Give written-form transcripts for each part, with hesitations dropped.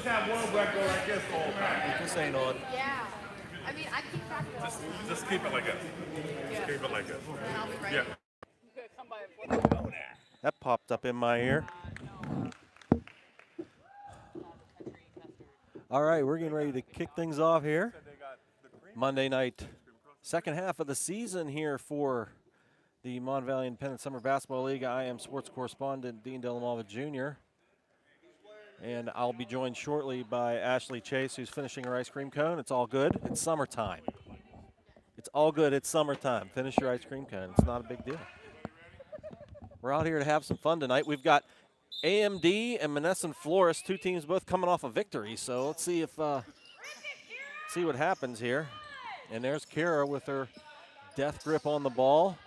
have one where I go like this the whole time. This ain't on. Yeah. I mean, I keep track of all. Just keep it like this. Just keep it like this. And I'll be ready. Yeah. That popped up in my ear. All right, we're getting ready to kick things off here. Monday night, second half of the season here for the Mon Valley Independent Summer Basketball League. I am sports correspondent Dean Delamava Jr. And I'll be joined shortly by Ashley Chase, who's finishing her ice cream cone. It's all good. It's summertime. It's all good. It's summertime. Finish your ice cream cone. It's not a big deal. We're out here to have some fun tonight. We've got AMD and Monessen Florist, two teams both coming off a victory. So let's see if see what happens here. And there's Kara with her death grip on the ball,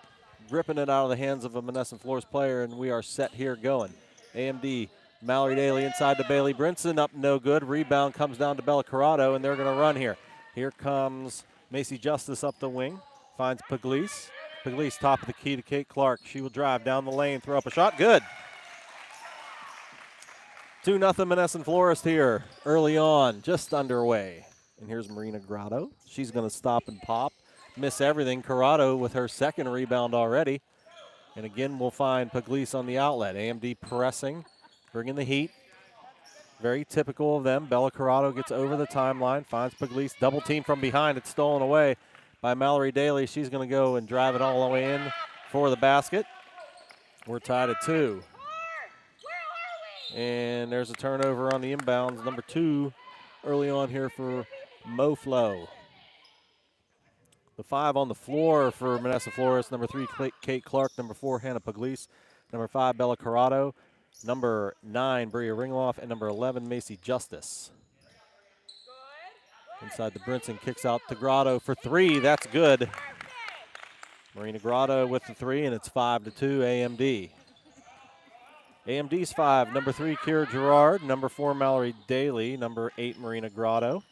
ripping it out of the hands of a Monessen Florist player, and we are set here going. AMD, Mallory Daly inside to Bailey Brinson, up no good. Rebound comes down to Bella Corrado, and they're going to run here. Here comes Macy Justice up the wing, finds Pugliese. Pugliese top of the key to Kate Clark. She will drive down the lane, throw up a shot. Good. 2-0 Monessen Florist here early on, just underway. And here's Marina Grotto. She's going to stop and pop, miss everything. Corrado with her second rebound already. And again, we'll find Pugliese on the outlet. AMD pressing, bringing the heat. Very typical of them. Bella Corrado gets over the timeline, finds Pugliese. Double team from behind. It's stolen away by Mallory Daly. She's going to go and drive it all the way in for the basket. We're tied at 2. And there's a turnover on the inbounds. Number 2 early on here for MoFlo. The 5 on the floor for Monessen Florist. Number 3, Kate Clark. Number 4, Hannah Pugliese. Number 5, Bella Corrado. Number 9, Bria Ringloff. And number 11, Macy Justice. Inside the Brinson, kicks out to Grotto for 3. That's good. Marina Grotto with the 3, and it's 5-2 AMD. AMD's 5, number 3, Kira Gerard. Number 4, Mallory Daly. Number 8, Marina Grotto.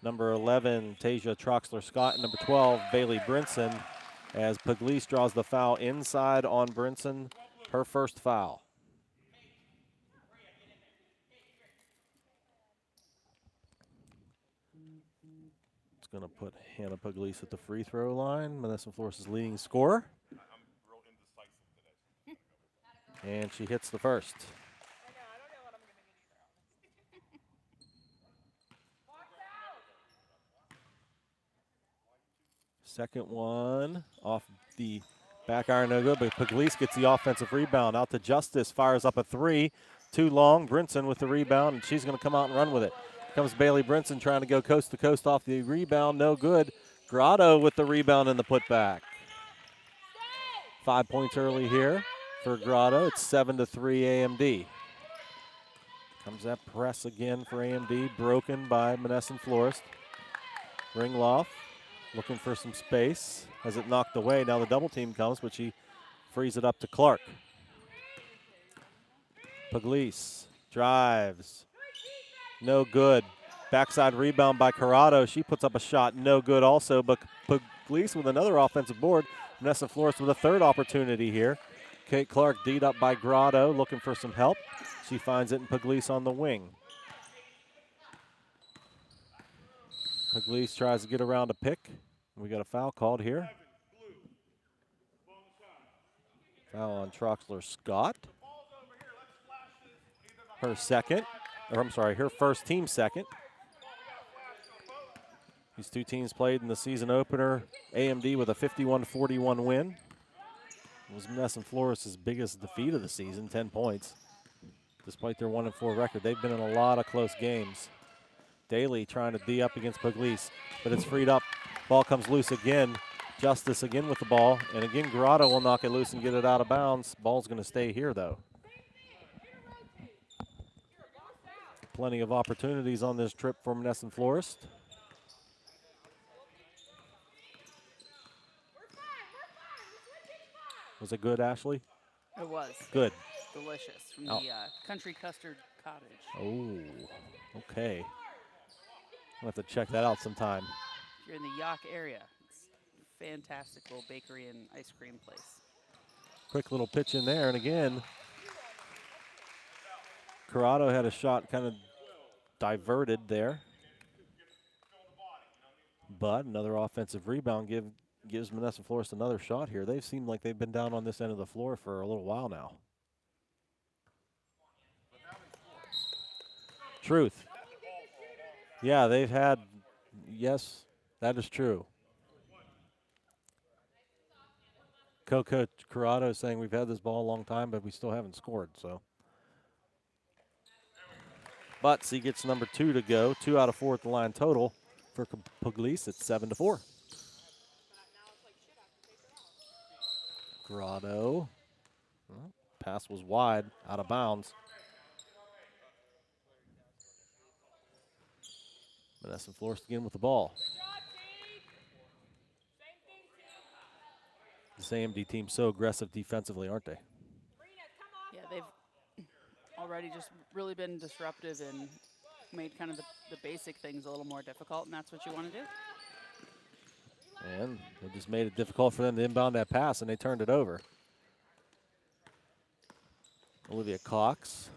Number 11, Tasia Troxler-Scott. And number 12, Bailey Brinson, as Pugliese draws the foul inside on Brinson, her first foul. It's going to put Hannah Pugliese at the free throw line. Monessen Florist's leading scorer. And she hits the first. Second one off the back iron, no good, but Pugliese gets the offensive rebound. Out to Justice, fires up a 3. Too long, Brinson with the rebound, and she's going to come out and run with it. Comes Bailey Brinson trying to go coast to coast off the rebound, no good. Grotto with the rebound and the putback. 5 points early here for Grotto. It's 7-3 AMD. Comes that press again for AMD, broken by Monessen Florist. Ringloff looking for some space. Has it knocked away. Now the double team comes, but she frees it up to Clark. Pugliese drives. No good. Backside rebound by Corrado. She puts up a shot. No good also, but Pugliese with another offensive board. Monessen Florist with a third opportunity here. Kate Clark D'd up by Grotto, looking for some help. She finds it in Pugliese on the wing. Pugliese tries to get around a pick. We got a foul called here. Foul on Troxler-Scott. Her second, or I'm sorry, her first team second. These two teams played in the season opener. AMD with a 51-41 win. It was Monessen Florist's biggest defeat of the season, 10 points. Despite their 1-4 record, they've been in a lot of close games. Daly trying to D up against Pugliese, but it's freed up. Ball comes loose again. Justice again with the ball, and again Grotto will knock it loose and get it out of bounds. Ball's going to stay here, though. Plenty of opportunities on this trip for Monessen Florist. Was it good, Ashley? It was. Good. Delicious from the Country Custard Cottage. Oh, okay. I'll have to check that out sometime. If you're in the Yock area, it's a fantastic little bakery and ice cream place. Quick little pitch in there, and again, Corrado had a shot kind of diverted there. But another offensive rebound gives Monessen Florist another shot here. They've seemed like they've been down on this end of the floor for a little while now. Truth. Yeah, they've had, yes, that is true. Coach Corrado is saying we've had this ball a long time, but we still haven't scored, so. But he gets number 2 to go. 2 out of 4 at the line total for Pugliese. It's 7-4. Grotto. Well, pass was wide, out of bounds. Monessen Florist again with the ball. This AMD team's so aggressive defensively, aren't they? Yeah, they've already just really been disruptive and made kind of the basic things a little more difficult, and that's what you want to do. And they just made it difficult for them to inbound that pass, and they turned it over. Olivia Cox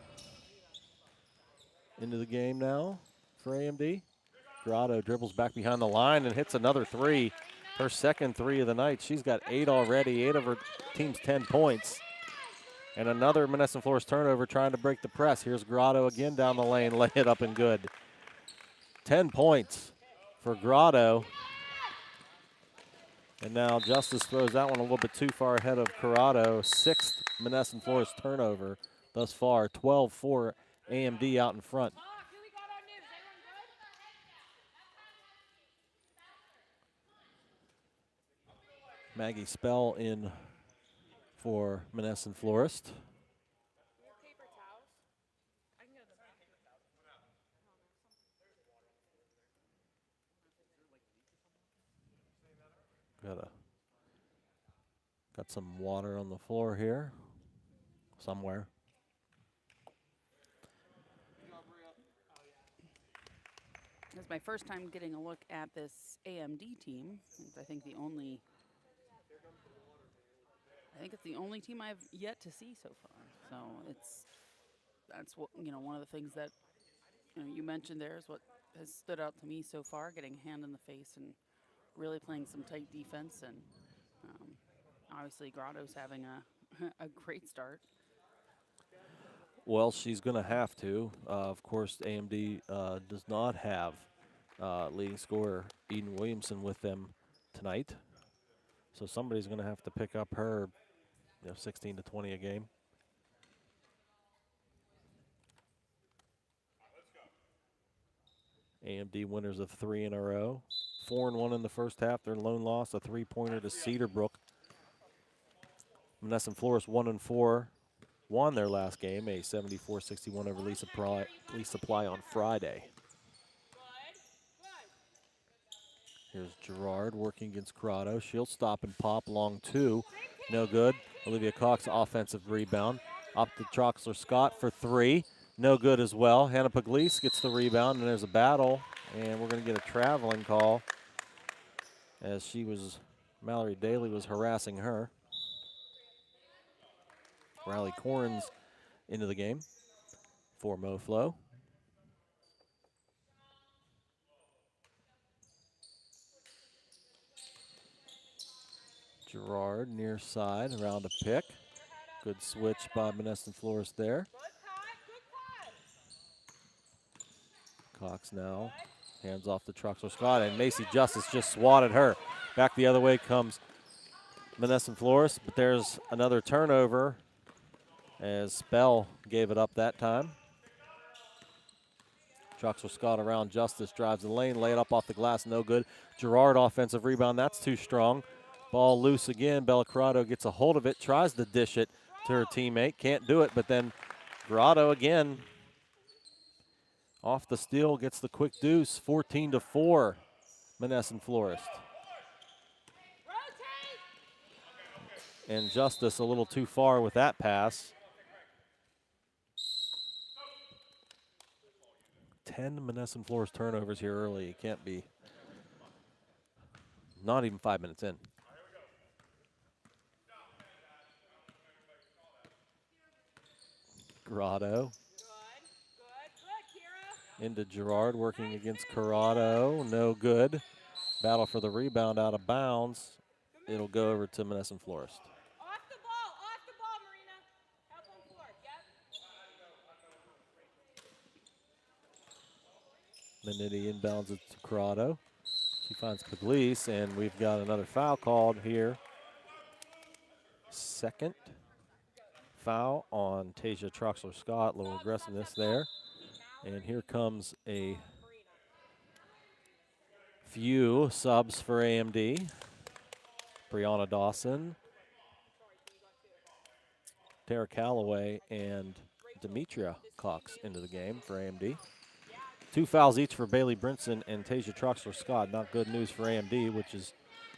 into the game now for AMD. Grotto dribbles back behind the line and hits another 3. Her second 3 of the night. She's got 8 already, 8 of her team's 10 points. And another Monessen Florist turnover trying to break the press. Here's Grotto again down the lane, lay it up and good. 10 points for Grotto. And now Justice throws that one a little bit too far ahead of Corrado. 6th Monessen Florist turnover thus far. 12-4 AMD out in front. Maggie Spell in for Monessen Florist. Got some water on the floor here somewhere. It's my first time getting a look at this AMD team. It's, I think it's the only team I've yet to see so far. So that's what, one of the things that you mentioned there is what has stood out to me so far, getting a hand in the face and really playing some tight defense. And obviously Grotto's having a great start. Well, she's going to have to. Of course, AMD does not have leading scorer Eden Williamson with them tonight. So somebody's going to have to pick up her 16 to 20 a game. AMD winners of 3 in a row. 4-1 in the first half. Their lone loss, a 3-pointer to Cedarbrook. Monessen Florist 1-4. Won their last game, a 74-61 over Lee Supply on Friday. Here's Gerard working against Corrado. She'll stop and pop, long 2. No good. Olivia Cox, offensive rebound. Up to Troxler Scott for 3. No good as well. Hannah Pugliese gets the rebound, and there's a battle. And we're going to get a traveling call as Mallory Daly was harassing her. Riley Corns into the game for MoFlo. Gerard near side, around a pick. Good switch by Monessen Florist there. Cox now hands off to Troxler Scott, and Macy Justice just swatted her. Back the other way comes Monessen Florist, but there's another turnover as Spell gave it up that time. Troxler Scott around Justice, drives the lane, lay it up off the glass, no good. Gerard offensive rebound, that's too strong. Ball loose again. Bella Corrado gets a hold of it, tries to dish it to her teammate, can't do it, but then Grotto again off the steal, gets the quick deuce. 14-4, Monessen Florist. And Justice a little too far with that pass. 10 Monessen Florist turnovers here early. It can't be. Not even 5 minutes in. Grotto. Into Gerard, working against Corrado. No good. Battle for the rebound out of bounds. It'll go over to Monessen Florist. Off the ball, Marina. Help on floor. Yep. Minetti inbounds it to Corrado. She finds Pugliese, and we've got another foul called here. Second foul on Tasia Troxler-Scott. A little aggressiveness there. And here comes a few subs for AMD. Brianna Dawson, Tara Calloway, and Demetria Cox into the game for AMD. 2 fouls each for Bailey Brinson and Tasia Troxler-Scott. Not good news for AMD, which is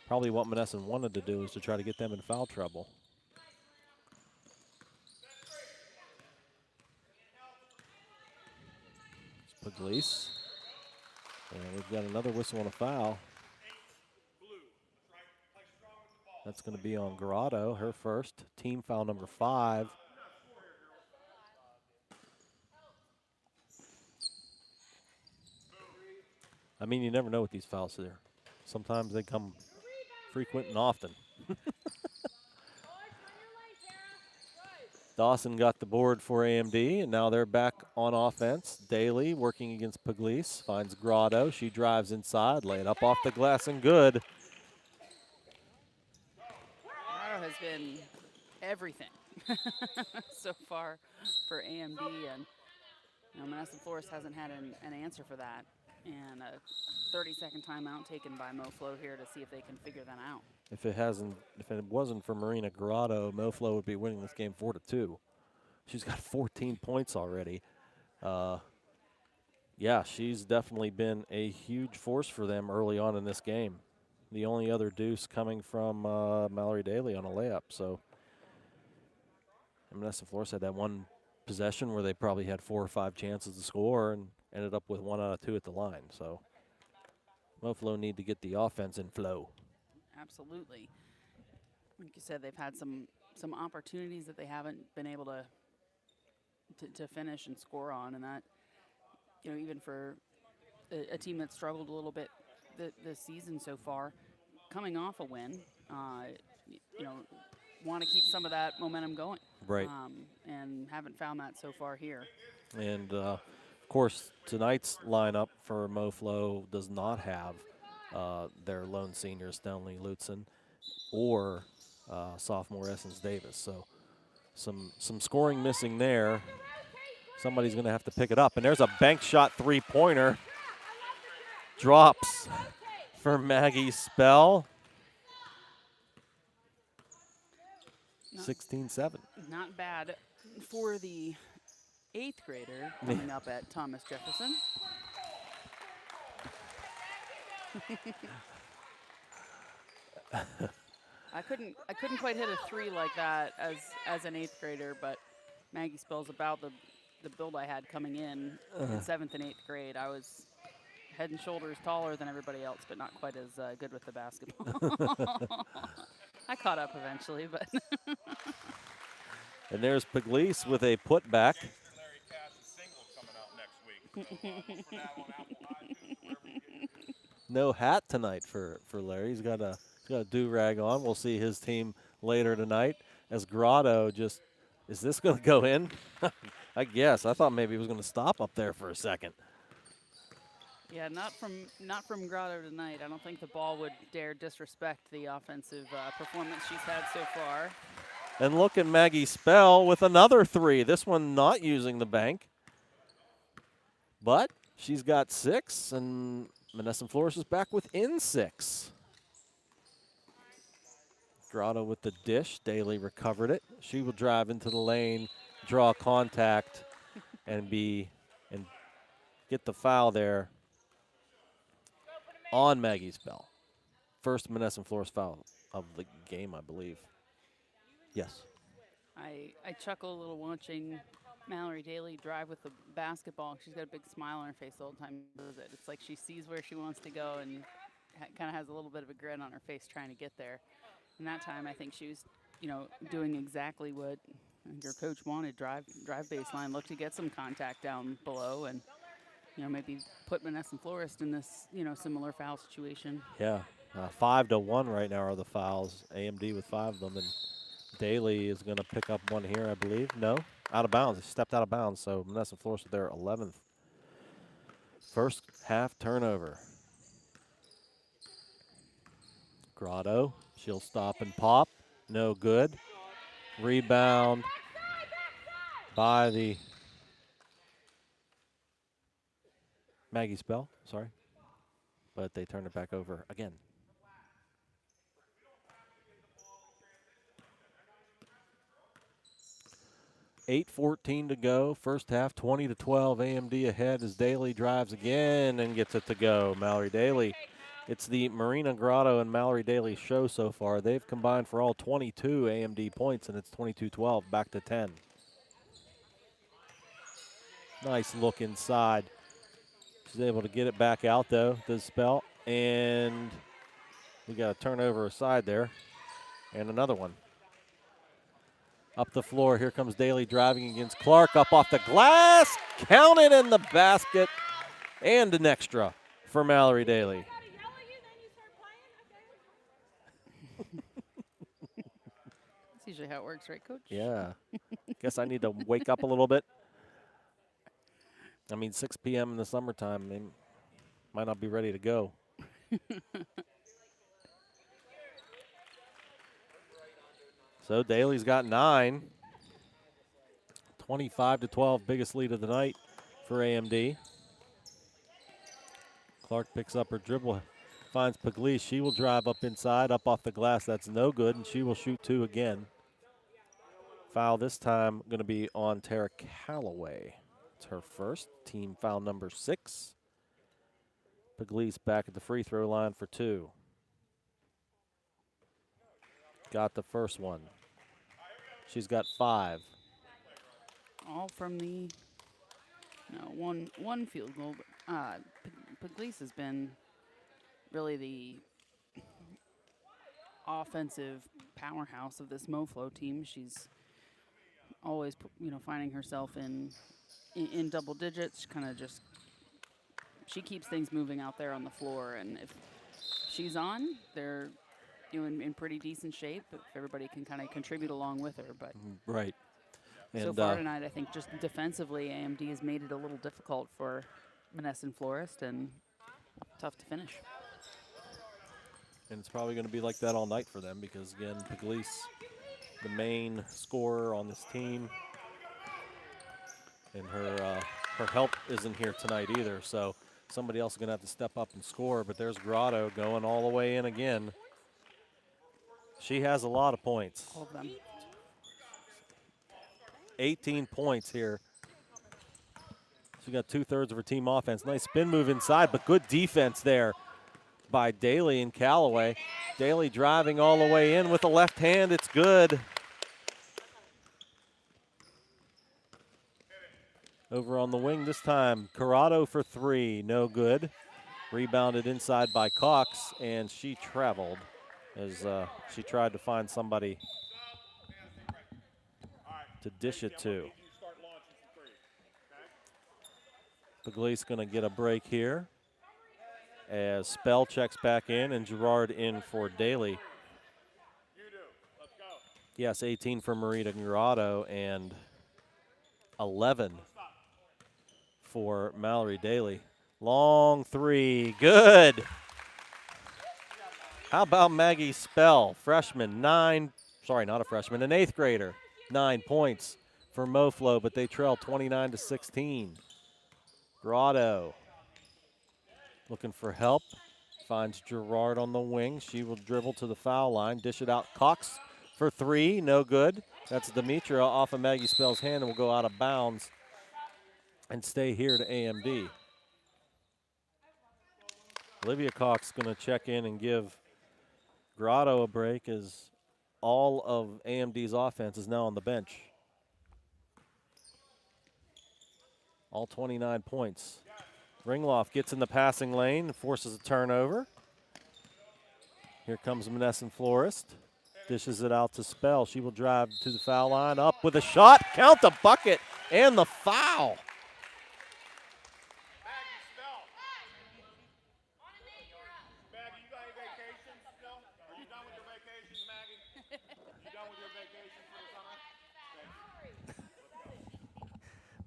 probably what Monessen wanted to do, is to try to get them in foul trouble. It's Pugliese. And we've got another whistle and a foul. That's going to be on Grotto, her first. Team foul number 5. I mean, you never know with these fouls here. Sometimes they come frequent and often. Dawson got the board for AMD, and now they're back on offense. Daly working against Pugliese, finds Grotto. She drives inside, lay it up off the glass and good. Grotto has been everything so far for AMD, and Monessen Florist hasn't had an answer for that. And a 30-second timeout taken by MoFlo here to see if they can figure that out. If it wasn't for Marina Grotto, MoFlo would be winning this game 4-2. She's got 14 points already. Yeah, she's definitely been a huge force for them early on in this game. The only other deuce coming from Mallory Daly on a layup. So Monessen Florist had that one possession where they probably had 4 or 5 chances to score and ended up with 1 out of 2 at the line. So MoFlo need to get the offense in flow. Absolutely. Like you said, they've had some opportunities that they haven't been able to finish and score on, and that, even for a team that struggled a little bit this season so far, coming off a win, want to keep some of that momentum going. Right. And haven't found that so far here. And, of course, tonight's lineup for MoFlo does not have their lone senior, Stanley Lutzen, or sophomore Essence Davis. So some scoring missing there. Somebody's going to have to pick it up. And there's a bank shot three-pointer. Drops for Maggie Spell. 16-7. Not bad for the 8th grader coming up at Thomas Jefferson. I couldn't quite hit a 3 like that as an 8th grader, but Maggie Spell's about the build I had coming in 7th and 8th grade. I was head and shoulders taller than everybody else, but not quite as good with the basketball. I caught up eventually, but. And there's Pugliese with a putback. No hat tonight for Larry. He's got a do-rag on. We'll see his team later tonight. As Grotto just, is this going to go in? I guess. I thought maybe he was going to stop up there for a second. Yeah, not from Grotto tonight. I don't think the ball would dare disrespect the offensive performance she's had so far. And look at Maggie Spell with another 3. This one not using the bank. But she's got 6, and Monessen Florist is back within 6. Grotto with the dish. Daly recovered it. She will drive into the lane, draw contact, and get the foul there on Maggie Spell. First Monessen Florist foul of the game, I believe. Yes. I chuckle a little watching Mallory Daly drive with the basketball. She's got a big smile on her face the whole time she does it. It's like she sees where she wants to go and kind of has a little bit of a grin on her face trying to get there. And that time I think she was, doing exactly what her coach wanted. Drive baseline, look to get some contact down below, and maybe put Monessen Florist in this, similar foul situation. Yeah, 5-1 right now are the fouls. AMD with 5 of them, and Daly is going to pick up one here, I believe. No, out of bounds. He stepped out of bounds, so Monessen Florist with their 11th. First half turnover. Grotto, she'll stop and pop. No good. Rebound by the MVISBL, sorry. But they turn it back over again. $8:14 to go. First half, 20-12. AMD ahead as Daly drives again and gets it to go. Mallory Daly. It's the Marina Grotto and Mallory Daly show so far. They've combined for all 22 AMD points, and it's 22-12, back to 10. Nice look inside. She's able to get it back out, though, the spell. And we got a turnover aside there. And another one. Up the floor, here comes Daly driving against Clark. Up off the glass, counted in the basket. And an extra for Mallory Daly. That's usually how it works, right, Coach? Yeah. Guess I need to wake up a little bit. I mean, 6 p.m. in the summertime, they might not be ready to go. So Daly's got 9. 25-12, biggest lead of the night for AMD. Clark picks up her dribble, finds Pugliese. She will drive up inside, up off the glass. That's no good, and she will shoot 2 again. Foul this time going to be on Tara Calloway. It's her first, team foul number 6. Pugliese back at the free throw line for 2. Got the first one. She's got 5. All from the one field goal. But Pugliese has been really the offensive powerhouse of this MoFlo team. She's always finding herself in double digits. She keeps things moving out there on the floor, and if she's on, they're in pretty decent shape if everybody can kind of contribute along with her. But right. And so far tonight, I think just defensively, AMD has made it a little difficult for Monessen Florist and tough to finish. And it's probably going to be like that all night for them because, again, Pugliese, the main scorer on this team, and her help isn't here tonight either. So somebody else is going to have to step up and score. But there's Grotto going all the way in again. She has a lot of points. All of them. 18 points here. She got 2/3 of her team offense. Nice spin move inside, but good defense there by Daly and Calloway. Daly driving all the way in with the left hand. It's good. Over on the wing this time, Corrado for 3, no good. Rebounded inside by Cox, and she traveled as she tried to find somebody to dish it to. Pugliese going to get a break here as Spell checks back in and Gerard in for Daly. Yes, 18 for Marita Grotto and 11 for Mallory Daly. Long 3, good. How about Maggie Spell, freshman, an 8th grader, 9 points for MoFlo, but they trail 29-16. Grotto looking for help, finds Gerard on the wing. She will dribble to the foul line, dish it out. Cox for 3, no good. That's Demetra off of Maggie Spell's hand and will go out of bounds and stay here to AMD. Olivia Cox going to check in and give Grotto a break as all of AMD's offense is now on the bench. All 29 points. Ringloff gets in the passing lane, forces a turnover. Here comes Monessen Florist. Dishes it out to Spell. She will drive to the foul line, up with a shot, count the bucket, and the foul.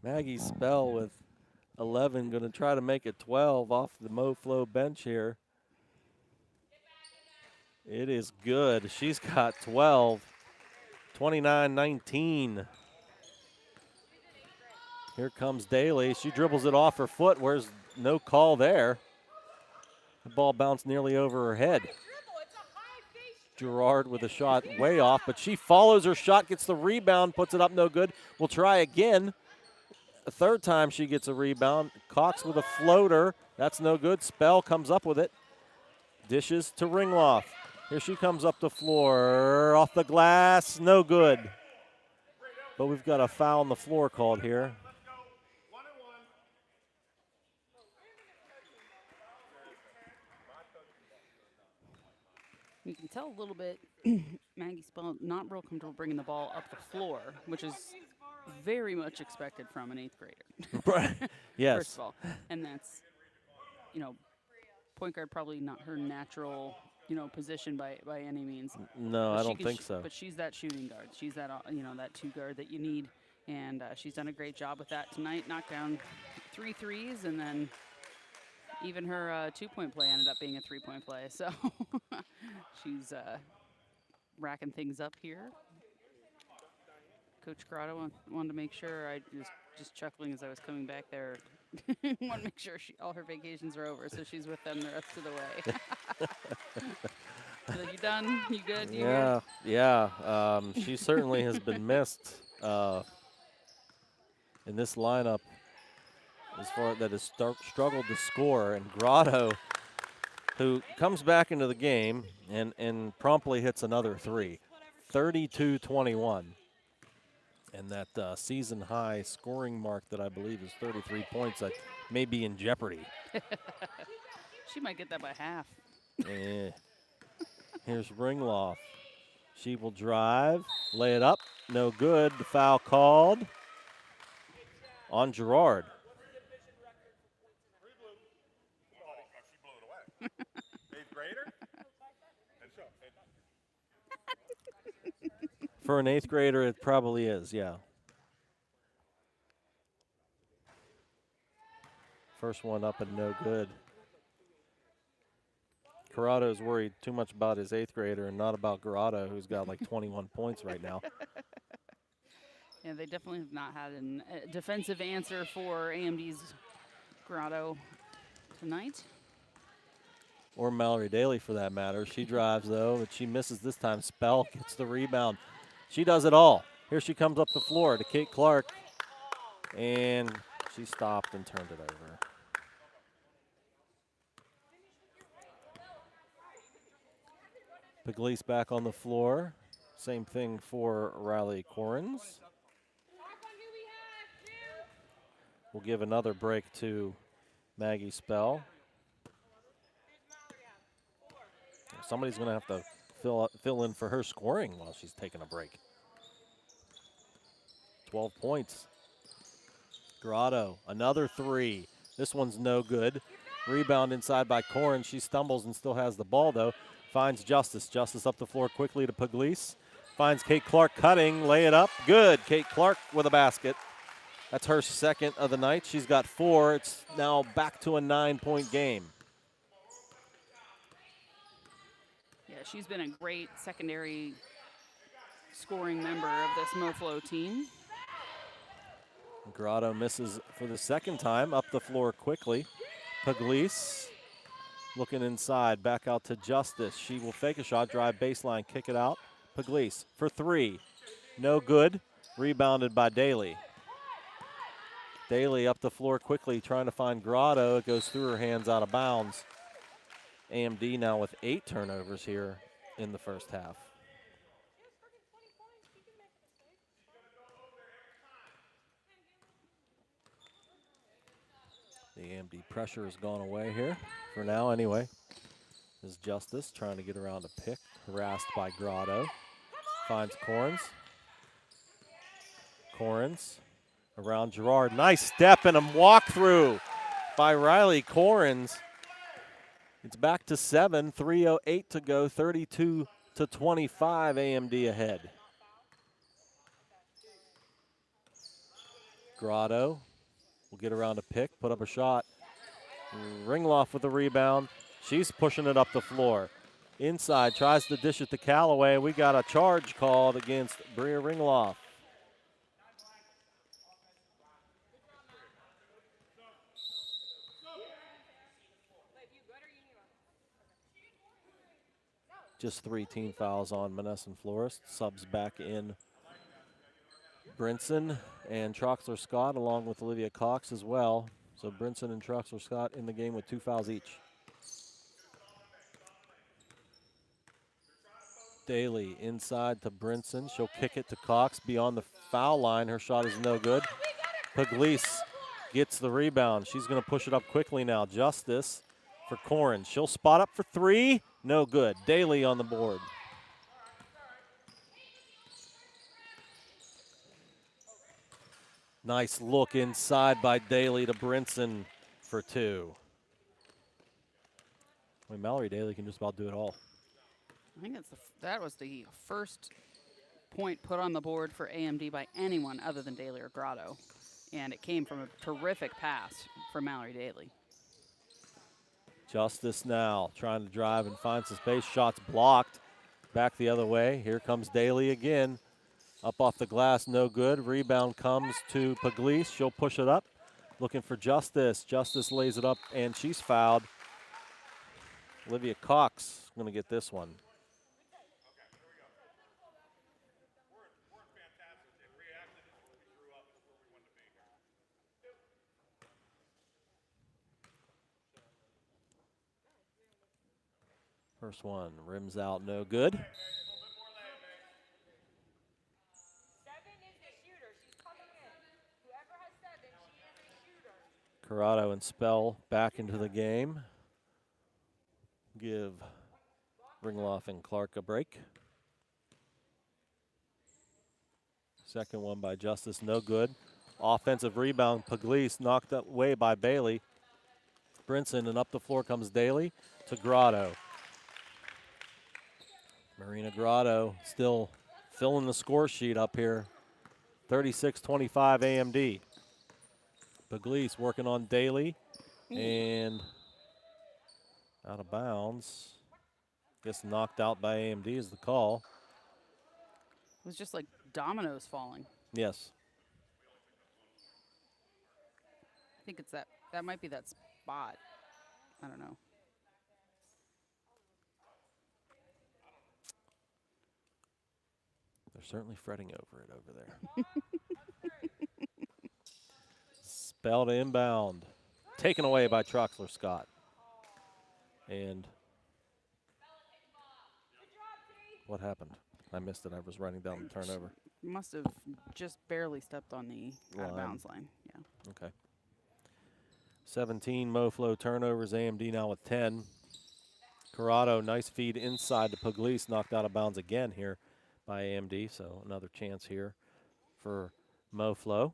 Maggie Spell with 11, going to try to make it 12 off the MoFlo bench here. It is good. She's got 12, 29-19. Here comes Daly. She dribbles it off her foot. Where's no call there? The ball bounced nearly over her head. Gerard with a shot way off, but she follows her shot, gets the rebound, puts it up, no good. We'll try again. A third time she gets a rebound. Cox with a floater. That's no good. Spell comes up with it. Dishes to Ringloff. Here she comes up the floor. Off the glass. No good. But we've got a foul on the floor called here. You can tell a little bit Maggie Spell not real comfortable bringing the ball up the floor, which is very much expected from an 8th grader. Right. Yes. First of all. And that's, point guard probably not her natural, position by any means. No, I don't think so. But she's that shooting guard. She's that, that 2 guard that you need. And she's done a great job with that tonight. Knocked down 3 threes, and then even her 2-point play ended up being a 3-point play. So she's racking things up here. Coach Grotto wanted to make sure, I just chuckling as I was coming back there, want to make sure all her vacations are over, so she's with them the rest of the way. So you done? You good? You yeah, good? yeah. She certainly has been missed in this lineup as far that has struggled to score. And Grotto, who comes back into the game and promptly hits another 3, 32-21. And that season-high scoring mark that I believe is 33 points that may be in jeopardy. She might get that by half. Here's Ringloff. She will drive, lay it up, no good. The foul called on Gerard. For an 8th grader, it probably is, yeah. First one up and no good. Corrado's worried too much about his 8th grader and not about Grotto, who's got like 21 points right now. Yeah, they definitely have not had a defensive answer for AMD's Grotto tonight. Or Mallory Daly, for that matter. She drives, though, but she misses this time. Spell gets the rebound. She does it all. Here she comes up the floor to Kate Clark, and she stopped and turned it over. Pugliese back on the floor. Same thing for Riley Corrins. We'll give another break to Maggie Spell. Somebody's going to have to fill in for her scoring while she's taking a break. 12 points. Grotto, another 3. This one's no good. Rebound inside by Corrin. She stumbles and still has the ball, though. Finds Justice. Justice up the floor quickly to Pugliese. Finds Kate Clark cutting. Lay it up. Good. Kate Clark with a basket. That's her 2nd of the night. She's got 4. It's now back to a 9-point game. Yeah, she's been a great secondary scoring member of this MoFlo team. Grotto misses for the 2nd time. Up the floor quickly. Pugliese looking inside. Back out to Justice. She will fake a shot, drive baseline, kick it out. Pugliese for 3. No good. Rebounded by Daly. Daly up the floor quickly, trying to find Grotto. It goes through her hands, out of bounds. AMD now with 8 turnovers here in the first half. The AMD pressure has gone away here, for now anyway. This is Justice trying to get around a pick, harassed by Grotto. Finds Corrins. Corrins around Gerard. Nice step and a walk through by Riley Corrins. It's back to 7, 3:08 to go, 32-25, AMD ahead. Grotto will get around a pick, put up a shot. Ringloff with the rebound. She's pushing it up the floor. Inside, tries to dish it to Callaway. We got a charge called against Bria Ringloff. Just 3 team fouls on Monessen Florist. Subs back in Brinson and Troxler Scott, along with Olivia Cox as well. So Brinson and Troxler Scott in the game with 2 fouls each. Daly inside to Brinson. She'll kick it to Cox beyond the foul line. Her shot is no good. Pugliese gets the rebound. She's going to push it up quickly now. Justice for Corin. She'll spot up for 3. No good. Daly on the board. Nice look inside by Daly to Brinson for 2. I mean, Mallory Daly can just about do it all. I think that was the first point put on the board for AMD by anyone other than Daly or Grotto. And it came from a terrific pass from Mallory Daly. Justice now trying to drive and find some space. Shots blocked. Back the other way. Here comes Daly again. Up off the glass, no good. Rebound comes to Pugliese. She'll push it up. Looking for Justice. Justice lays it up, and she's fouled. Olivia Cox going to get this one. First one, rims out, no good. 7 is the shooter. She's coming in. Whoever has 7, she is a shooter. Corrado and Spell back into the game. Give Ringloff and Clark a break. Second one by Justice, no good. Offensive rebound, Pugliese knocked away by Bailey. Brinson, and up the floor comes Daly to Grotto. Marina Grotto still filling the score sheet up here. 36-25 AMD. Pugliese working on Daly and out of bounds. Gets knocked out by AMD is the call. It was just like dominoes falling. Yes. I think it's that might be that spot. I don't know. They're certainly fretting over it over there. Spell to inbound. Taken away by Troxler Scott. And what happened? I missed it. I was writing down the turnover. Must have just barely stepped on the out of bounds line. Yeah. Okay. 17 Moflo turnovers. AMD now with 10. Corrado, nice feed inside to Pugliese. Knocked out of bounds again here by AMD. So another chance here for Moflo.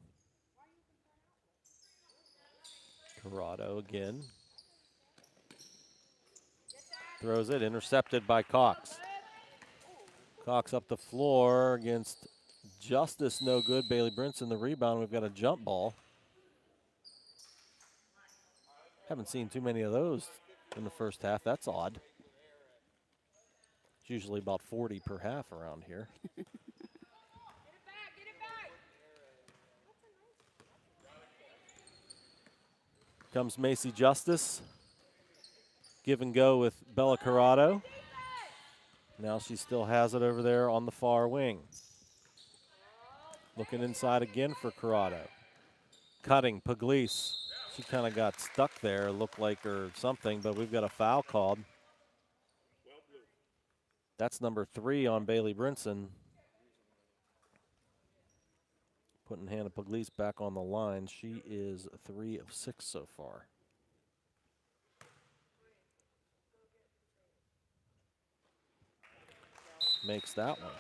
Corrado again. Throws it, intercepted by Cox. Cox up the floor against Justice, no good. Bailey Brinson the rebound. We've got a jump ball. Haven't seen too many of those in the first half. That's odd. It's usually about 40 per half around here. Get it back. Comes Macy Justice. Give and go with Bella Corrado. Now she still has it over there on the far wing. Looking inside again for Corrado. Cutting, Pugliese. She kind of got stuck there, looked like or something, but we've got a foul called. That's number 3 on Bailey Brinson. Putting Hannah Pugliese back on the line. She is 3 of 6 so far. Makes that one.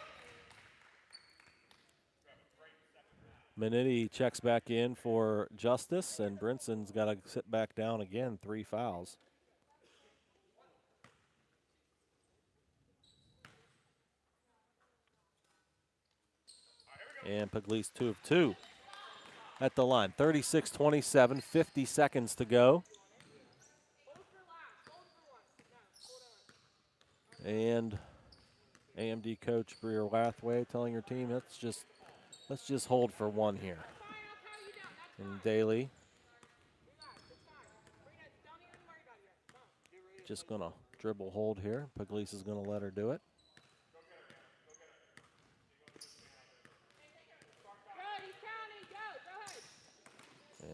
Minetti checks back in for Justice, and Brinson's got to sit back down again. 3 fouls. And Pugliese 2 of 2. at the line. 36-27, 50 seconds to go. And AMD coach Breer Lathway telling her team, let's just hold for one here. And Daly just gonna dribble hold here. Pugliese is gonna let her do it.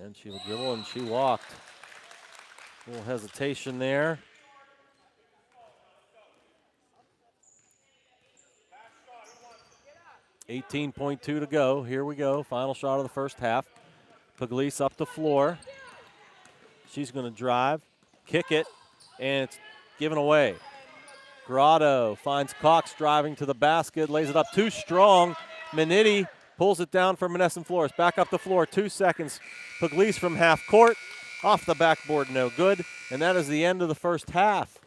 And she will dribble, and she walked. A little hesitation there. .2 to go. Here we go. Final shot of the first half. Pugliese up the floor. She's going to drive, kick it, and it's given away. Grotto finds Cox driving to the basket, lays it up too strong. Minetti pulls it down for Monessen Florist. Back up the floor, 2 seconds. Pugliese from half court, off the backboard, no good. And that is the end of the first half.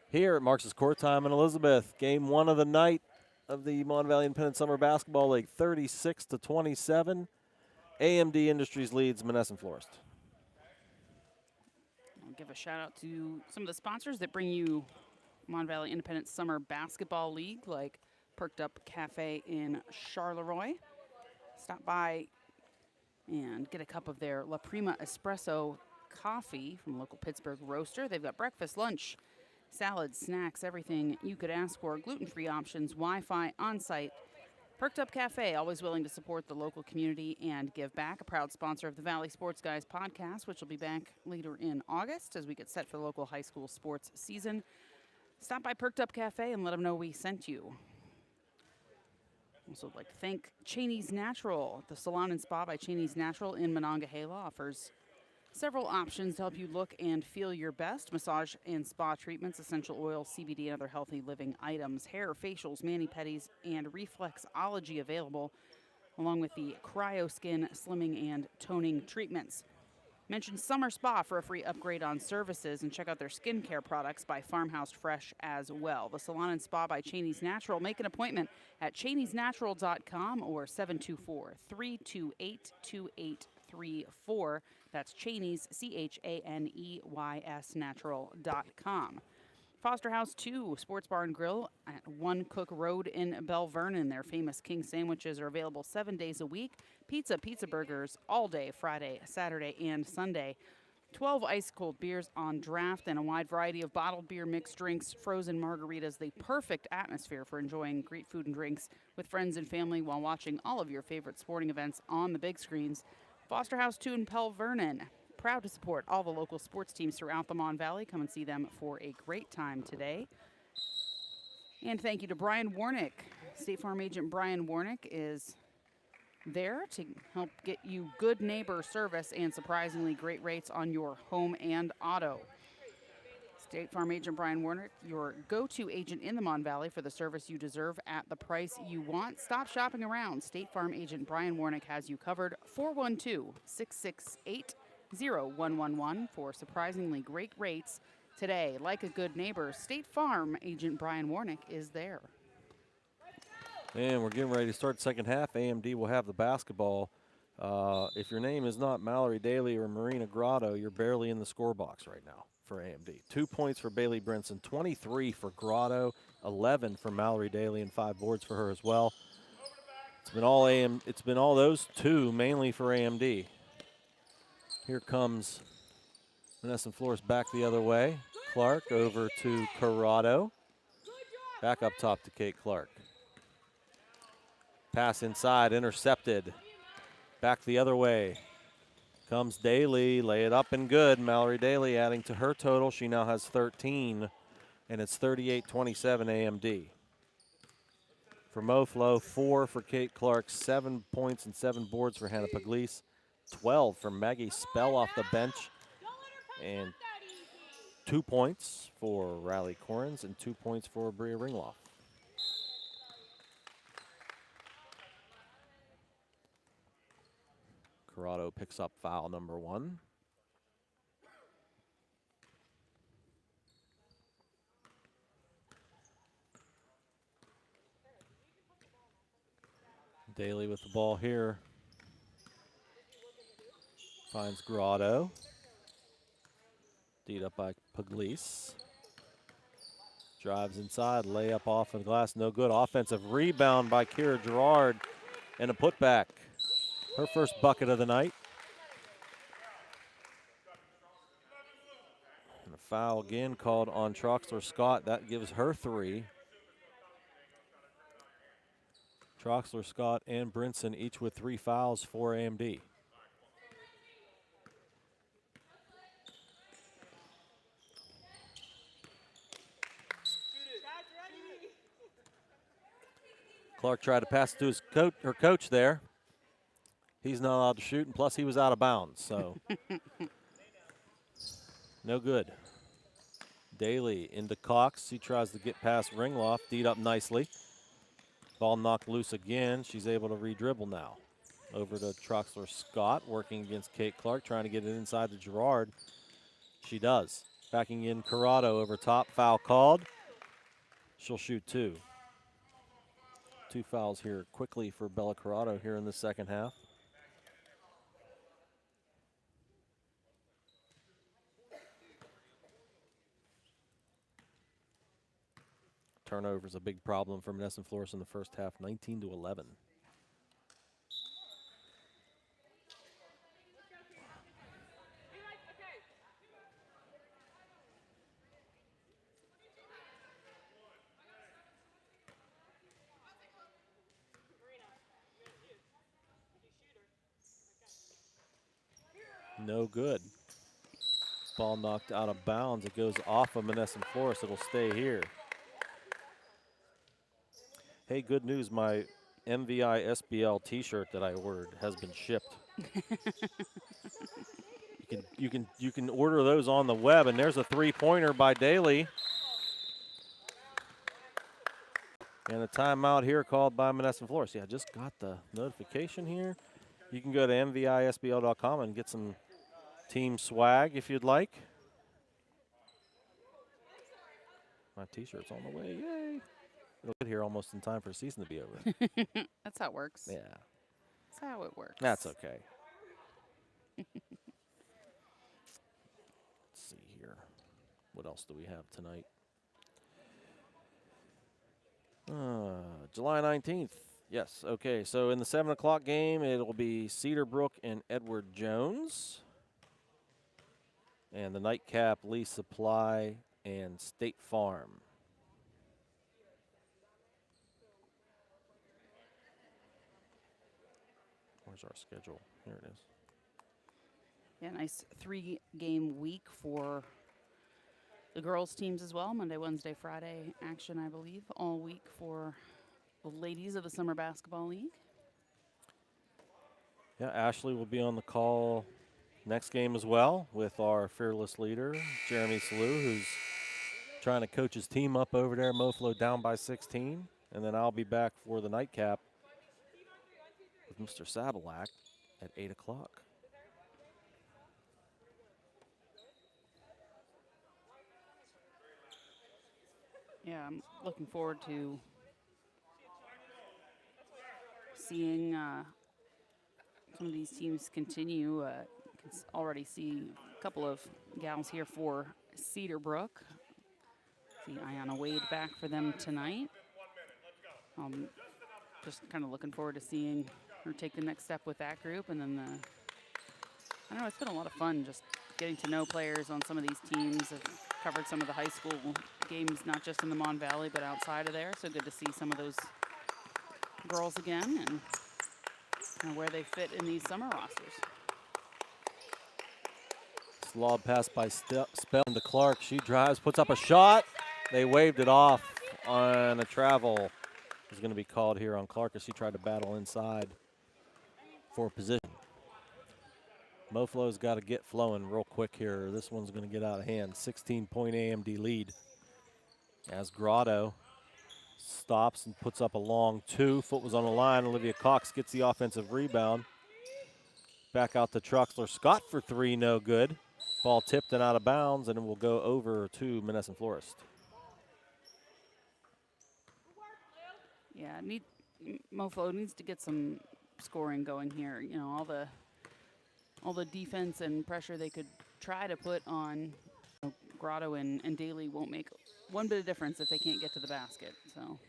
Here it marks court time in Elizabeth. Game 1 of the night of the Mon Valley Independent Summer Basketball League, 36-27. AMD Industries leads Monessen Florist. I'll give a shout out to some of the sponsors that bring you Mon Valley Independent Summer Basketball League, like Perked Up Cafe in Charleroi. Stop by and get a cup of their La Prima Espresso coffee from a local Pittsburgh roaster. They've got breakfast, lunch, salads, snacks, everything you could ask for. Gluten-free options, Wi-Fi, on-site. Perked Up Cafe, always willing to support the local community and give back. A proud sponsor of the Valley Sports Guys podcast, which will be back later in August as we get set for the local high school sports season. Stop by Perked Up Cafe and let them know we sent you. Also, I'd like to thank Cheney's Natural. The Salon and Spa by Cheney's Natural in Monongahela offers several options to help you look and feel your best. Massage and spa treatments, essential oils, CBD, and other healthy living items. Hair, facials, mani-pedis, and reflexology available, along with the CryoSkin slimming and toning treatments. Mention Summer Spa for a free upgrade on services, and check out their skincare products by Farmhouse Fresh as well. The Salon and Spa by Cheney's Natural. Make an appointment at cheneysnatural.com or 724-328-2834. That's Cheney's, CHANEYS natural.com. Foster House 2 Sports Bar and Grill at One Cook Road in Bell Vernon. Their famous King sandwiches are available 7 days a week. Pizza burgers all day, Friday, Saturday, and Sunday. 12 ice-cold beers on draft and a wide variety of bottled beer, mixed drinks, frozen margaritas. The perfect atmosphere for enjoying great food and drinks with friends and family while watching all of your favorite sporting events on the big screens. Foster House 2 in Bell Vernon. Proud to support all the local sports teams throughout the Mon Valley. Come and see them for a great time today. And thank you to Brian Warnick. State Farm agent Brian Warnick is there to help get you good neighbor service and surprisingly great rates on your home and auto. State Farm agent Brian Warnick, your go-to agent in the Mon Valley for the service you deserve at the price you want. Stop shopping around. State Farm agent Brian Warnick has you covered. 412-668-0111 for surprisingly great rates today. Like a good neighbor, State Farm agent Brian Warnick is there. And we're getting ready to start the second half. AMD will have the basketball. If your name is not Mallory Daly or Marina Grotto, you're barely in the score box right now for AMD. 2 points for Bailey Brinson, 23 for Grotto, 11 for Mallory Daly, and 5 boards for her as well. It's been all those two mainly for AMD. Here comes Monessen Florist back the other way. Clark over to Corrado. Back up top to Kate Clark. Pass inside, intercepted. Back the other way. Comes Daly, lay it up and good. Mallory Daly adding to her total. She now has 13, and it's 38-27 AMD. For Moflo, 4 for Kate Clark, 7 points and 7 boards for Hannah Pugliese, 12 for Maggie Spell off the bench, and 2 points for Riley Corrins and 2 points for Bria Ringloff. Corrado picks up foul number 1. Daly with the ball here. Finds Grotto. Deed up by Pugliese. Drives inside, layup off of the glass, no good. Offensive rebound by Kira Gerard and a putback. Her first bucket of the night. And a foul again called on Troxler Scott. That gives her 3. Troxler Scott and Brinson each with 3 fouls for AMD. Clark tried to pass it to his her coach there. He's not allowed to shoot, and plus he was out of bounds, so no good. Daly into Cox. He tries to get past Ringloff. Deed up nicely. Ball knocked loose again. She's able to re-dribble now. Over to Troxler Scott, working against Kate Clark, trying to get it inside to Gerard. She does. Backing in Corrado over top. Foul called. She'll shoot 2. 2 fouls here quickly for Bella Corrado here in the second half. Turnover is a big problem for Monessen Florist in the first half, 19-11. No good. Ball knocked out of bounds. It goes off of Monessen Florist. It'll stay here. Hey, good news. My MVISBL T-shirt that I ordered has been shipped. You can order those on the web, and there's a 3-pointer by Daly. And a timeout here called by Monessen Florist. Yeah, I just got the notification here. You can go to MVISBL.com and get some team swag if you'd like. My T-shirt's on the way. Yay! It'll get here almost in time for the season to be over. That's how it works. Yeah. That's how it works. That's okay. Let's see here. What else do we have tonight? July 19th. Yes, okay. So in the 7 o'clock game, it'll be Cedar Brook and Edward Jones. And the nightcap, Lee Supply and State Farm. Where's our schedule? Here it is. Yeah, nice 3-game week for the girls' teams as well. Monday, Wednesday, Friday action, I believe, all week for the ladies of the Summer Basketball League. Yeah, Ashley will be on the call next game as well with our fearless leader, Jeremy Salou, who's trying to coach his team up over there. Moflo down by 16. And then I'll be back for the nightcap with Mr. Sabalak at 8 o'clock. Yeah, I'm looking forward to seeing some of these teams continue. You can already see a couple of gals here for Cedar Brook. See Ayanna Wade back for them tonight. Just kind of looking forward to seeing her take the next step with that group. And then I don't know, it's been a lot of fun just getting to know players on some of these teams. I've covered some of the high school games, not just in the Mon Valley, but outside of there. So good to see some of those girls again and where they fit in these summer rosters. Lob pass by Spell to Clark. She drives, puts up a shot. They waved it off on a travel. Is going to be called here on Clark as she tried to battle inside for position. Moflo's got to get flowing real quick here. This one's going to get out of hand. 16-point AMD lead as Grotto stops and puts up a long 2. Foot was on the line. Olivia Cox gets the offensive rebound. Back out to Troxler Scott for 3, no good. Ball tipped and out of bounds, and it will go over to Monessen Florist. Yeah, Moflo needs to get some scoring going here. You know, all the all the defense and pressure they could try to put on Grotto and Daly won't make one bit of difference if they can't get to the basket. So.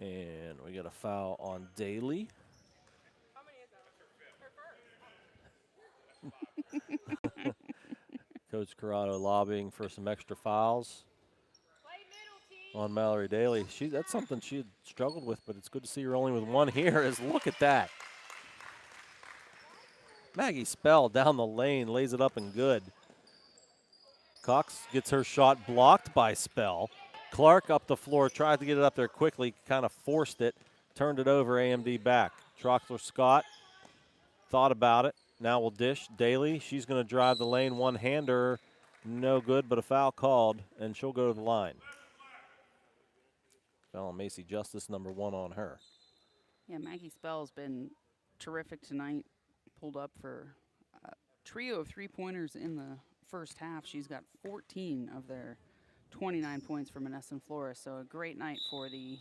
And we got a foul on Daly. Coach Corrado lobbying for some extra fouls on Mallory Daly. That's something she had struggled with, but it's good to see her only with one here. Look at that. Maggie Spell down the lane, lays it up and good. Cox gets her shot blocked by Spell. Clark up the floor, tried to get it up there quickly, kind of forced it, turned it over, AMD back. Troxler Scott thought about it. Now will dish. Daly, she's going to drive the lane, one-hander, no good, but a foul called, and she'll go to the line. Foul on Macy Justice, number 1 on her. Yeah, Maggie Spell's been terrific tonight. Pulled up for a trio of three-pointers in the first half. She's got 14 of their 29 points for Monessen Florist, so a great night for the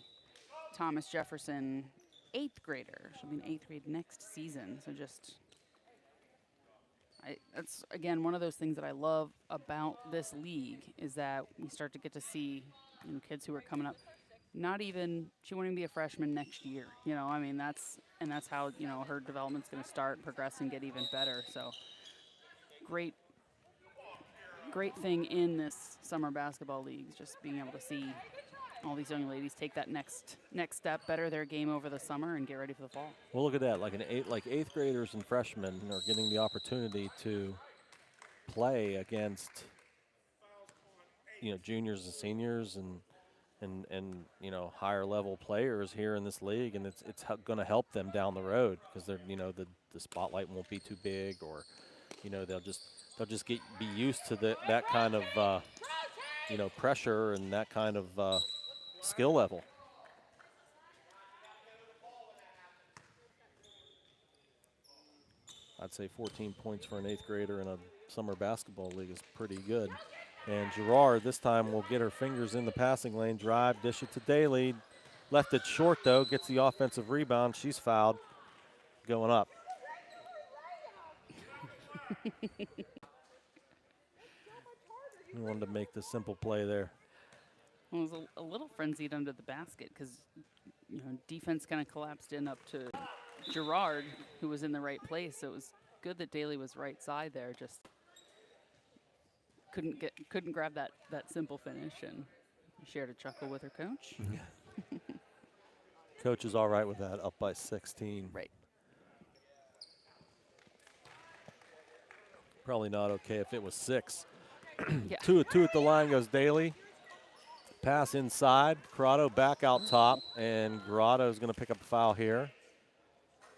Thomas Jefferson 8th grader. She'll be in 8th grade next season, so just that's, again, one of those things that I love about this league is that we start to get to see kids who are coming up. She won't even be a freshman next year. I mean, that's how, her development's going to start, progress, and get even better. So great thing in this summer basketball league is just being able to see all these young ladies take that next step, better their game over the summer, and get ready for the fall. Well, look at that. Like 8th graders and freshmen are getting the opportunity to play against, juniors and seniors and higher level players here in this league, and it's going to help them down the road because they're the spotlight won't be too big, or they'll just be used to that kind of pressure and that kind of skill level. I'd say 14 points for an 8th grader in a summer basketball league is pretty good. And Girard this time will get her fingers in the passing lane, drive, dish it to Daly. Left it short, though, gets the offensive rebound. She's fouled, going up. We wanted to make the simple play there. Well, it was a little frenzied under the basket because, defense kind of collapsed in up to Girard, who was in the right place. So it was good that Daly was right side there. Just couldn't grab that simple finish, and shared a chuckle with her coach. Coach is all right with that, up by 16. Right. Probably not okay if it was 6. Yeah. 2 at the line goes Daly. Pass inside. Corrado back out top, and Grotto is going to pick up a foul here. A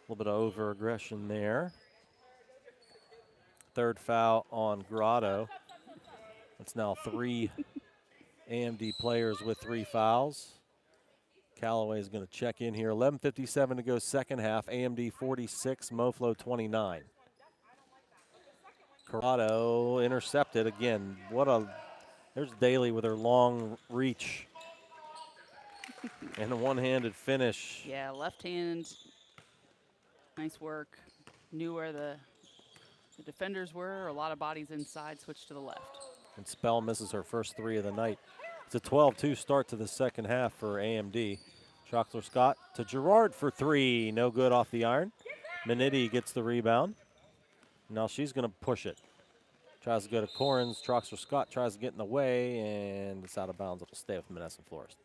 little bit of over-aggression there. 3rd foul on Grotto. It's now 3 AMD players with 3 fouls. Callaway is going to check in here. 11:57 to go, second half. AMD 46, Moflo 29. Corrado intercepted again. There's Daly with her long reach and a one-handed finish. Yeah, left hand. Nice work. Knew where the defenders were. A lot of bodies inside. Switched to the left. And Spell misses her first 3 of the night. It's a 12-2 start to the second half for AMD. Troxler Scott to Girard for 3. No good off the iron. Minetti gets the rebound. Now she's going to push it. Tries to go to Corrins. Troxler Scott tries to get in the way, and it's out of bounds. It'll stay with Monessen Florist.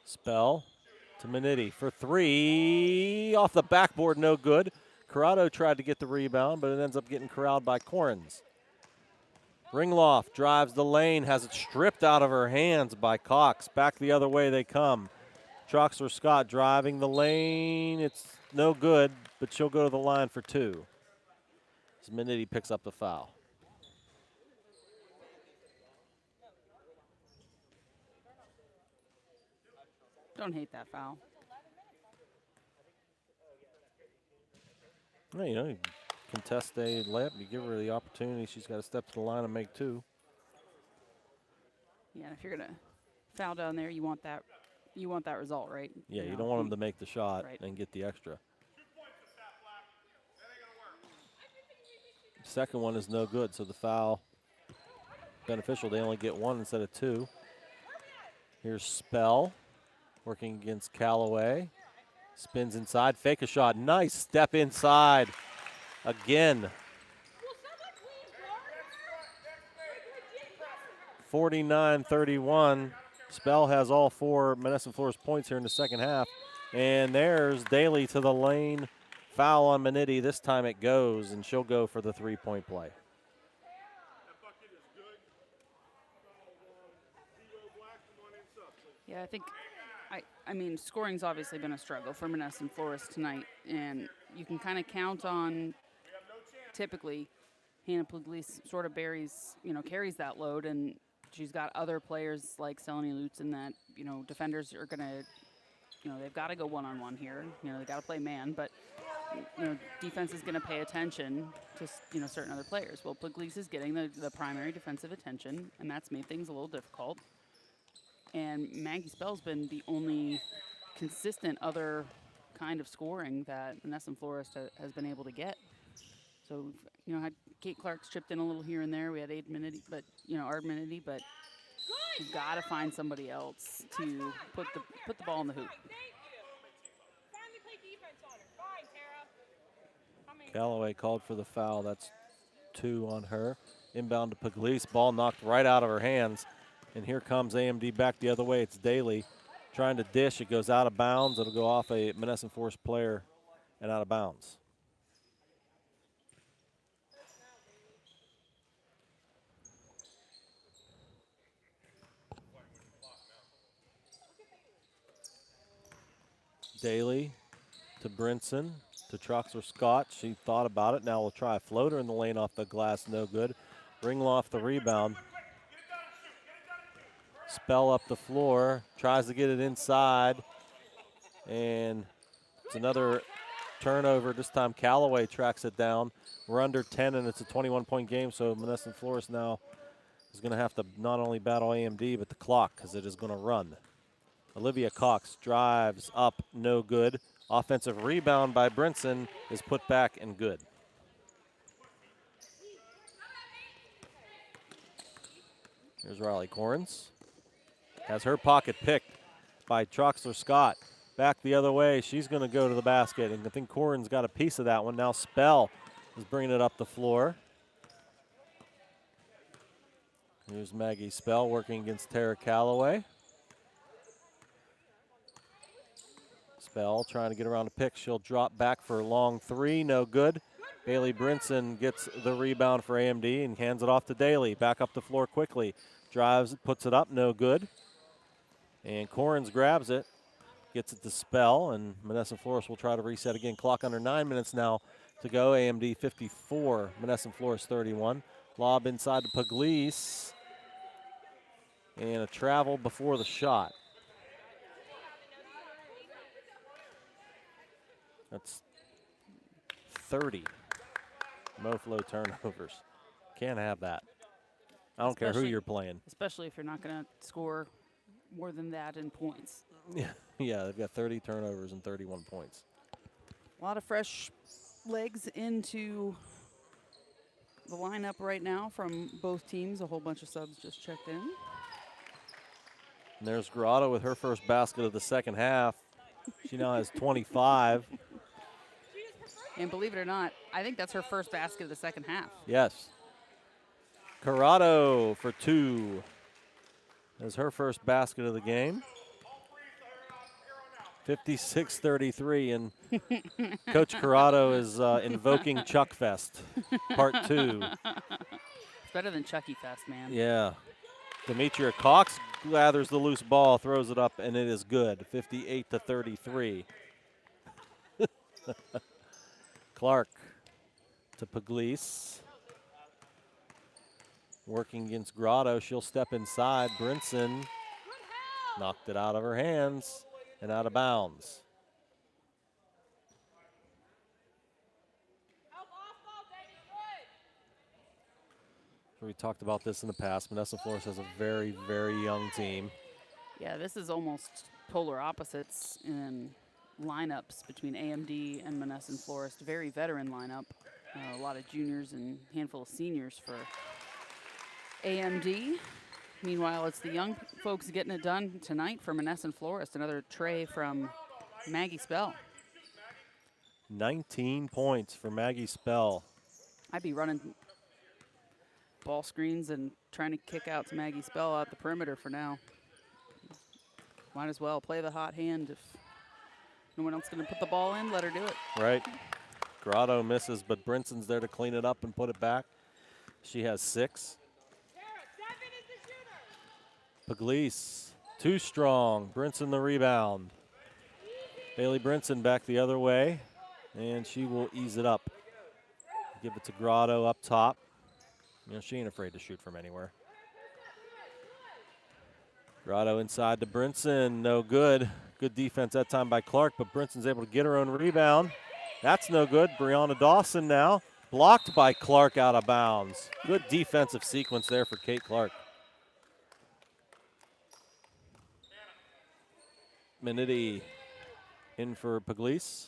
Spell to Minetti for 3. Off the backboard, no good. Corrado tried to get the rebound, but it ends up getting corralled by Corrins. Ringloff drives the lane, has it stripped out of her hands by Cox. Back the other way they come. Troxler Scott driving the lane. It's no good, but she'll go to the line for 2. As Minetti picks up the foul. Don't hate that foul. Well, you contest a layup, you give her the opportunity. She's got to step to the line and make 2. Yeah, and if you're going to foul down there, you want that you want that result, right? Yeah, you know, don't want them to make the shot Right. and get the extra. Second one is no good, so the foul beneficial. They only get one instead of two. Here's Spell working against Callaway. Spins inside, fake a shot. Nice step inside again. 49-31. Spell has all four Monessen Florist points here in the second half. And there's Daly to the lane. Foul on Manetti. This time it goes, and she'll go for the three-point play. Yeah, I mean, scoring's obviously been a struggle for Monessen Florist tonight, and you can kind of count on, typically, Hannah Pugliese sort of carries that load, and she's got other players like Selene Lutzen that, defenders are going to, they've got to go one-on-one here. They've got to play man, but, defense is going to pay attention to, certain other players. Well, Pugliese is getting the primary defensive attention, and that's made things a little difficult. And Maggie Spell's been the only consistent other kind of scoring that Monessen Florist has been able to get. So, had Kate Clark's chipped in a little here and there. We had Ard Minetti, but you've got to find somebody else to put the ball in the hoop. Finally play defense on her. Fine, Tara. Callaway called for the foul. That's 2 on her. Inbound to Pugliese. Ball knocked right out of her hands. And here comes AMD back the other way. It's Daly trying to dish. It goes out of bounds. It'll go off a Monessen Forest player and out of bounds. Daly to Brinson to Troxler Scott. She thought about it. Now we'll try a floater in the lane off the glass. No good. Ringloff the rebound. Spell up the floor, tries to get it inside, and it's another turnover. This time Callaway tracks it down. We're under 10, and it's a 21-point game, so Monessen Florist now is going to have to not only battle AMD, but the clock, because it is going to run. Olivia Cox drives up, no good. Offensive rebound by Brinson is put back and good. Here's Riley Corrins. Has her pocket picked by Troxler Scott. Back the other way. She's going to go to the basket, and I think Corrins got a piece of that one. Now Spell is bringing it up the floor. Here's Maggie Spell working against Tara Callaway. Spell trying to get around the pick. She'll drop back for a long three. No good. Bailey Brinson gets the rebound for AMD and hands it off to Daly. Back up the floor quickly. Drives, puts it up. No good. And Corrins grabs it, gets it to Spell, and Monessen Florist will try to reset again. Clock under 9 minutes now to go. AMD 54, Monessen Florist 31. Lob inside to Pugliese. And a travel before the shot. That's 30 Moflo turnovers. Can't have that. I don't care who you're playing. Especially if you're not going to score more than that in points. Yeah, they've got 30 turnovers and 31 points. A lot of fresh legs into the lineup right now from both teams. A whole bunch of subs just checked in. And there's Grotto with her first basket of the second half. She now has 25. And believe it or not, I think that's her first basket of the second half. Yes. Corrado for 2. As her first basket of the game. 56-33, and Coach Corrado is invoking Chuck Fest, part 2. It's better than Chucky Fest, man. Yeah. Demetria Cox gathers the loose ball, throws it up, and it is good. 58-33. Clark to Pugliese. Working against Grotto. She'll step inside. Brinson knocked it out of her hands and out of bounds. We talked about this in the past. Monessen Florist has a very, very young team. Yeah, this is almost polar opposites in lineups between AMD and Monessen Florist. Very veteran lineup. A lot of juniors and handful of seniors for AMD. Meanwhile, it's the young folks getting it done tonight for Monessen Florist. Another tray from MVISBL. 19 points for MVISBL. I'd be running ball screens and trying to kick out to MVISBL out the perimeter for now. Might as well play the hot hand. If no one else is going to put the ball in, let her do it. Right. Grotto misses, but Brinson's there to clean it up and put it back. She has 6. Pugliese, too strong. Brinson the rebound. Bailey Brinson back the other way, and she will ease it up. Give it to Grotto up top. You know, she ain't afraid to shoot from anywhere. Grotto inside to Brinson, no good. Good defense that time by Clark, but Brinson's able to get her own rebound. That's no good. Brianna Dawson now, blocked by Clark out of bounds. Good defensive sequence there for Kate Clark. Minetti in for Pugliese.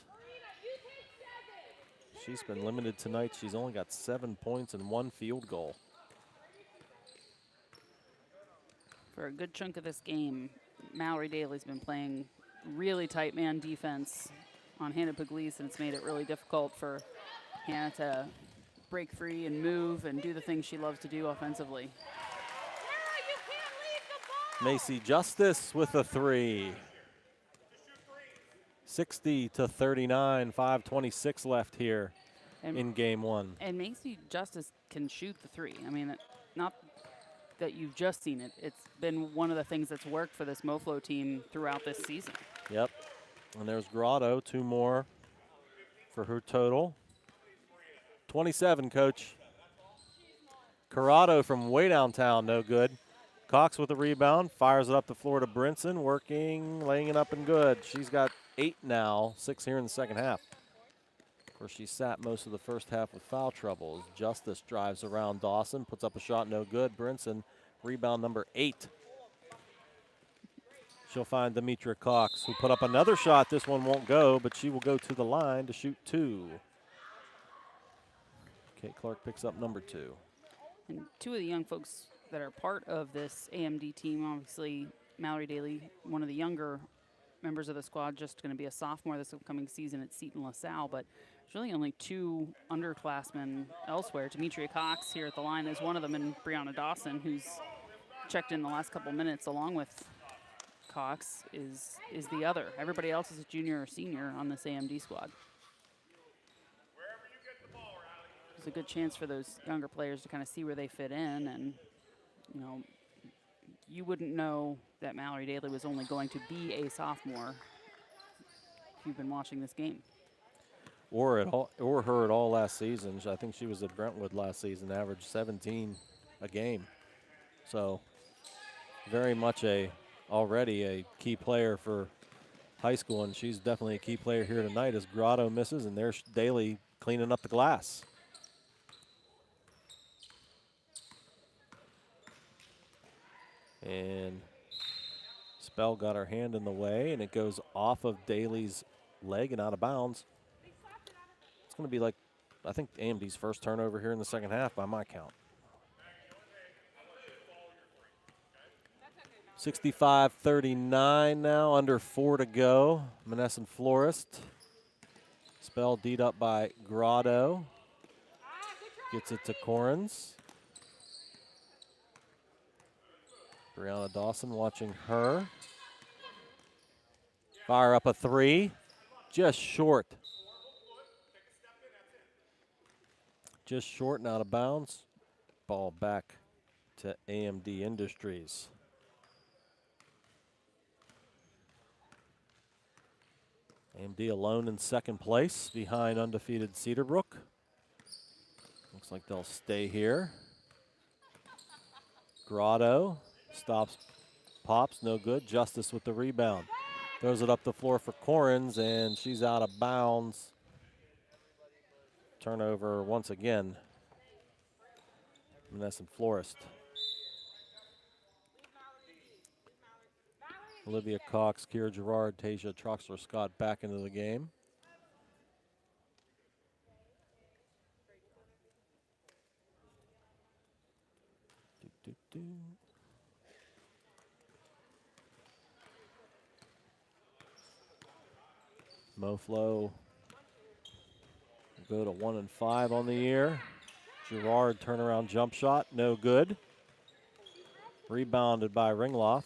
She's been limited tonight. She's only got 7 points and 1 field goal. For a good chunk of this game, Mallory Daly's been playing really tight man defense on Hannah Pugliese, and it's made it really difficult for Hannah to break free and move and do the things she loves to do offensively. Macy Justice with a 3. 60-39, 5:26 left here in game 1. And Macy Justice can shoot the 3. I mean, not that you've just seen it. It's been one of the things that's worked for this MoFlo team throughout this season. Yep. And there's Grotto, 2 more for her total. 27, Coach. Corrado from way downtown, no good. Cox with a rebound, fires it up the floor to Brinson, working, laying it up and good. She's got 8 now, 6 here in the second half. Of course, she sat most of the first half with foul troubles. Justice drives around Dawson, puts up a shot, no good. Brinson, rebound number 8. She'll find Demetra Cox, who put up another shot. This one won't go, but she will go to the line to shoot 2. Kate Clark picks up number 2. And 2 of the young folks that are part of this AMD team, obviously Mallory Daly, one of the younger members of the squad, just going to be a sophomore this upcoming season at Seton LaSalle, but there's really only 2 underclassmen elsewhere. Demetria Cox here at the line is one of them, and Brianna Dawson, who's checked in the last couple minutes along with Cox, is the other. Everybody else is a junior or senior on this AMD squad. There's a good chance for those younger players to kind of see where they fit in, and you know, you wouldn't know that Mallory Daly was only going to be a sophomore if you've been watching this game. Or her at all last season. I think she was at Brentwood last season, averaged 17 a game. So very much already a key player for high school, and she's definitely a key player here tonight as Grotto misses, and there's Daly cleaning up the glass. And Spell got her hand in the way, and it goes off of Daly's leg and out of bounds. It's going to be like, I think, AMD's first turnover here in the second half by my count. 65-39 now, under 4 to go. Monessen Florist. Spell D'd up by Grotto. Gets it to Corrins. Brianna Dawson watching her. Fire up a 3. Just short. Just short and out of bounds. Ball back to AMD Industries. AMD alone in second place behind undefeated Cedarbrook. Looks like they'll stay here. Grotto stops, pops, no good. Justice with the rebound. Throws it up the floor for Corrins, and she's out of bounds. Turnover once again. Monessen Florist. Olivia Cox, Kira Gerard, Tasia Troxler-Scott back into the game. Moflo go to 1-5 on the year. Gerard turnaround jump shot, no good. Rebounded by Ringloff.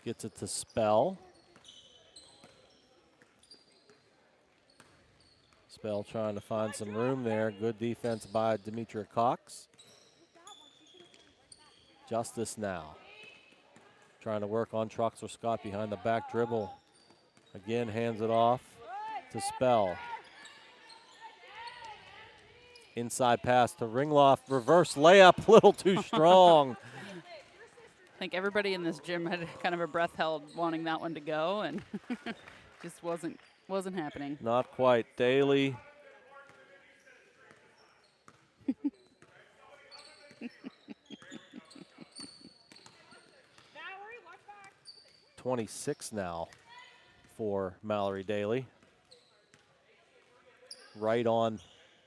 Gets it to Spell. Spell trying to find some room there. Good defense by Demetria Cox. Justice now. Trying to work on Troxler-Scott behind the back dribble. Again, hands it off to Spell. Inside pass to Ringloff. Reverse layup, little too strong. I think everybody in this gym had kind of a breath held wanting that one to go, and just wasn't happening. Not quite. Daly. 26 now for Mallory Daly. Right on,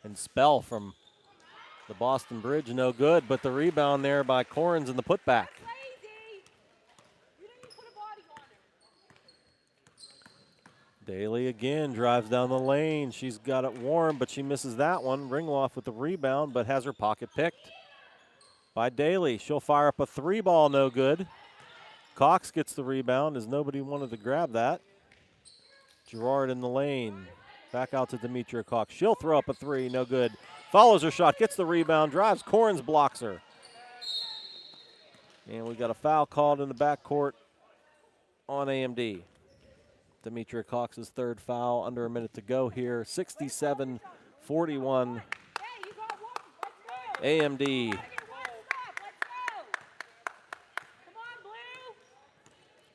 and Spell from the Boston Bridge, no good, but the rebound there by Corrins and the putback. Daly again drives down the lane. She's got it warm, but she misses that one. Ringloff with the rebound, but has her pocket picked by Daly. She'll fire up a three ball, no good. Cox gets the rebound as nobody wanted to grab that. Gerard in the lane. Back out to Demetria Cox. She'll throw up a three, no good. Follows her shot, gets the rebound, drives. Corrins blocks her. And we got a foul called in the backcourt on AMD. Demetria Cox's third foul, under a minute to go here. 67-41. AMD.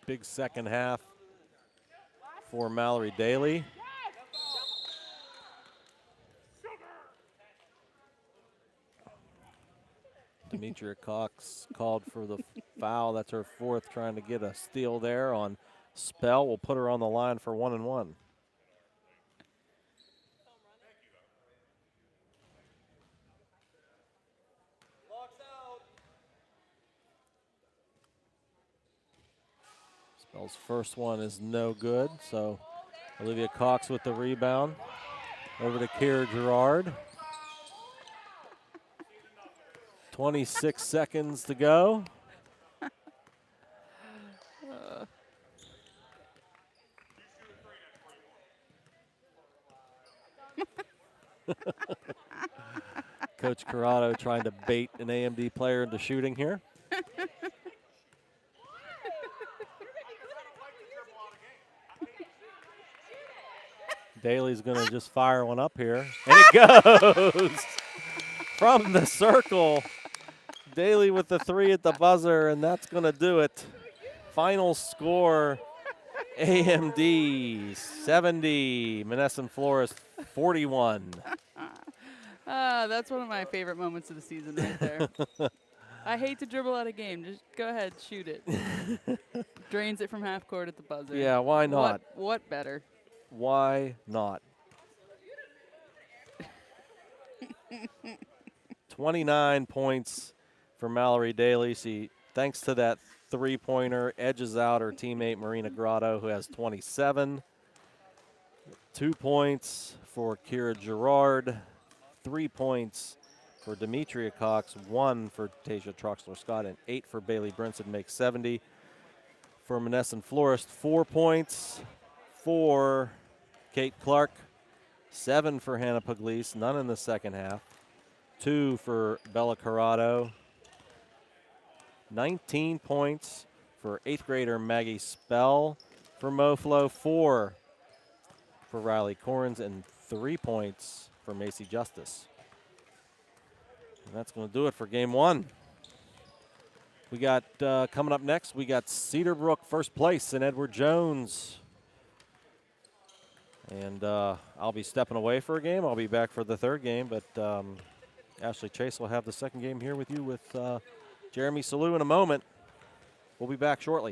Big second half for Mallory Daly. Demetria Cox called for the foul. That's her fourth, trying to get a steal there on Spell. Will put her on the line for 1-1. Spell's first one is no good, so Olivia Cox with the rebound. Over to Kira Gerard. 26 seconds to go. Coach Corrado trying to bait an AMD player into shooting here. Daly's going to just fire one up here. And it goes from the circle. Daly with the three at the buzzer, and that's going to do it. Final score, AMD 70, Monessen Florist 41. That's one of my favorite moments of the season right there. I hate to dribble out a game. Just go ahead, shoot it. Drains it from half court at the buzzer. Yeah, why not? What better? Why not? 29 points for Mallory Daly. She, thanks to that three-pointer, edges out her teammate Marina Grotto, who has 27. 2 points for Kira Gerard. 3 points for Demetria Cox. 1 for Tasia Troxler-Scott, and 8 for Bailey Brinson, makes 70. For Monessen Florist, 4 points for Kate Clark. 7 for Hannah Pugliese, none in the second half. 2 for Bella Corrado. 19 points for 8th grader Maggie Spell. For Moflo, 4 for Riley Corrins, and 3 points for Macy Justice. And that's going to do it for game one. We got, coming up next, we got Cedarbrook first place and Edward Jones. And I'll be stepping away for a game. I'll be back for the third game, but Ashley Chase will have the second game here with you with Jeremy Salou in a moment. We'll be back shortly.